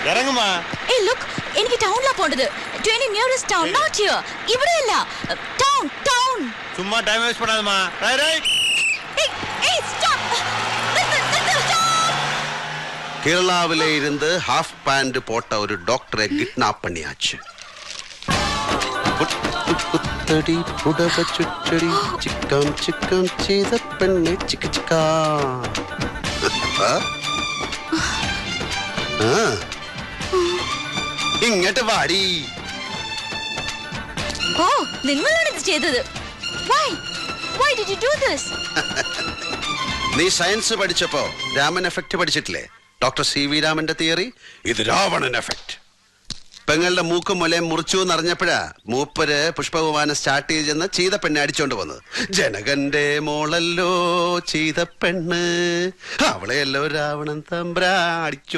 ഇറങ്ങുമാ. Hey, look, എനിക്ക് ടൗണിലാ പോണ്ടത്. To any nearest town, not here. ഇവിടെയല്ല. Town. ചുമ്മാ ടൈം വേസ്റ്റ് பண்ணாதமா. Right. Hey, stop. Stop. കേരളാവിലെ ഇരുന്ന് ഹാഫ് പാന്റ് പോട്ട ഒരു ഡോക്ടറെ കിഡ്നാപ്പ് പണിയാச்சு. കുത്തടി പുടവ ചുറ്റടി ചിക്കാം ചിക്കാം ചെയ്ത പെണ്ണെ ചിക്ക ചിക്കാ. ഇങ്ങോട്ട് വാടി. ഓ, നിങ്ങളാണ് ഇത് ചെയ്തത്. Why did you do this? നീ സയൻസ് പഠിച്ചപ്പോ രാമൻ എഫക്ട് പഠിച്ചിട്ടില്ലേ? ഡോക്ടർ CV രാമന്റെ തിയറി. ഇത് രാവണൻ എഫക്ട്. പെങ്ങളുടെ മൂക്കും മുലയും മുറിച്ചു എന്നറിഞ്ഞപ്പോഴാ മൂപ്പര് പുഷ്പവിമാനം സ്റ്റാർട്ട് ചെയ്തെന്ന് ചീതപ്പെണ്ണെ അടിച്ചോണ്ട് വന്നത്. ജനകന്റെ മോളല്ലോ ചീതപ്പെണ്ണ്, അവളെയല്ലോ രാവണൻ തമ്പ്രാ അടിച്ചോ